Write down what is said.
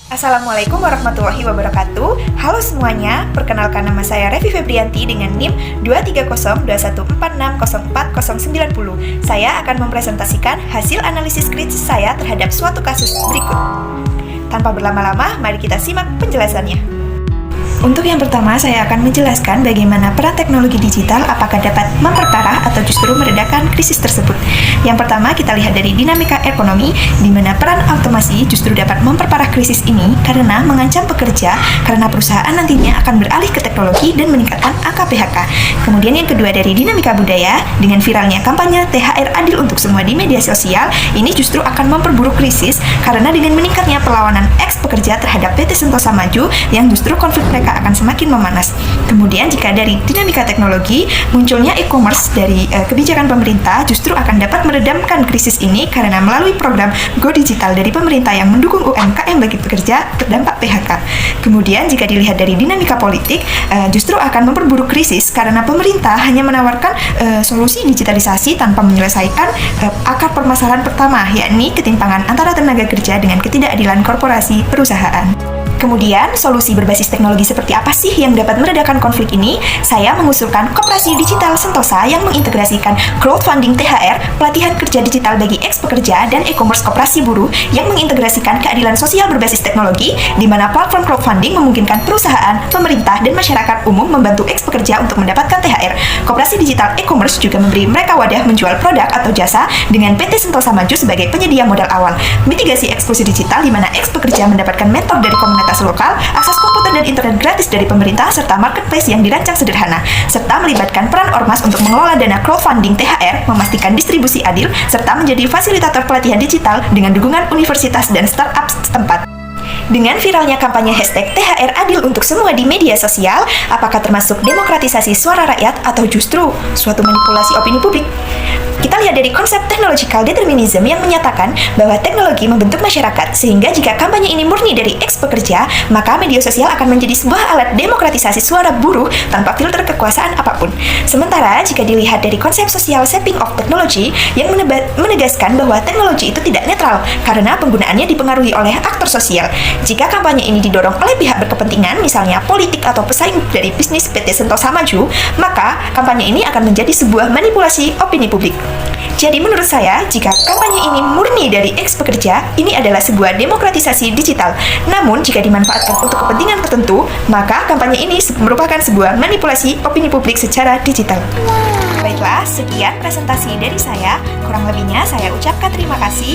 Assalamualaikum warahmatullahi wabarakatuh. Halo semuanya, perkenalkan nama saya Revi Febrianti dengan NIM 23021460490. Saya akan mempresentasikan hasil analisis kritis saya terhadap suatu kasus berikut. Tanpa berlama-lama, mari kita simak penjelasannya. Untuk yang pertama, saya akan menjelaskan bagaimana peran teknologi digital apakah dapat memperparah atau justru meredakan krisis tersebut. Yang pertama, kita lihat dari dinamika ekonomi, di mana peran otomasi justru dapat memperparah krisis ini karena mengancam pekerja, karena perusahaan nantinya akan beralih ke teknologi dan meningkatkan angka PHK. Kemudian yang kedua dari dinamika budaya, dengan viralnya kampanye THR adil untuk semua di media sosial, ini justru akan memperburuk krisis karena dengan meningkatnya perlawanan ex-pekerja terhadap PT Sentosa Maju yang justru konflik mereka akan semakin memanas. Kemudian jika dari dinamika teknologi, munculnya e-commerce dari kebijakan pemerintah justru akan dapat meredamkan krisis ini karena melalui program Go Digital dari pemerintah yang mendukung UMKM bagi pekerja terdampak PHK. Kemudian jika dilihat dari dinamika politik, justru akan memperburuk krisis karena pemerintah hanya menawarkan solusi digitalisasi tanpa menyelesaikan akar permasalahan pertama, yakni ketimpangan antara tenaga kerja dengan ketidakadilan korporasi perusahaan. Kemudian, solusi berbasis teknologi seperti apa sih yang dapat meredakan konflik ini? Saya mengusulkan Koperasi Digital Sentosa yang mengintegrasikan crowdfunding THR, pelatihan kerja digital bagi ex-pekerja, dan e-commerce koperasi buruh yang mengintegrasikan keadilan sosial berbasis teknologi, di mana platform crowdfunding memungkinkan perusahaan, pemerintah, dan masyarakat umum membantu ex-pekerja untuk mendapatkan THR. Koperasi Digital E-commerce juga memberi mereka wadah menjual produk atau jasa dengan PT Sentosa Maju sebagai penyedia modal awal. Mitigasi eksklusi digital di mana ex-pekerja mendapatkan mentor dari komunitas lokal, akses komputer dan internet gratis dari pemerintah, serta marketplace yang dirancang sederhana, serta melibatkan peran ormas untuk mengelola dana crowdfunding THR, memastikan distribusi adil, serta menjadi fasilitator pelatihan digital dengan dukungan universitas dan startup setempat. Dengan viralnya kampanye hashtag THR adil untuk semua di media sosial, apakah termasuk demokratisasi suara rakyat atau justru suatu manipulasi opini publik? Kita lihat dari konsep technological determinism yang menyatakan bahwa teknologi membentuk masyarakat, sehingga jika kampanye ini murni dari ex-pekerja, maka media sosial akan menjadi sebuah alat demokratisasi suara buruh tanpa filter kekuasaan apapun. Sementara jika dilihat dari konsep social shaping of technology yang menegaskan bahwa teknologi itu tidak netral karena penggunaannya dipengaruhi oleh aktor sosial. Jika kampanye ini didorong oleh pihak berkepentingan, misalnya politik atau pesaing dari bisnis PT Sentosa Maju, maka kampanye ini akan menjadi sebuah manipulasi opini publik. Jadi menurut saya, jika kampanye ini murni dari ex-pekerja, ini adalah sebuah demokratisasi digital. Namun, jika dimanfaatkan untuk kepentingan tertentu, maka kampanye ini merupakan sebuah manipulasi opini publik secara digital. Baiklah, sekian presentasi dari saya. Kurang lebihnya saya ucapkan terima kasih.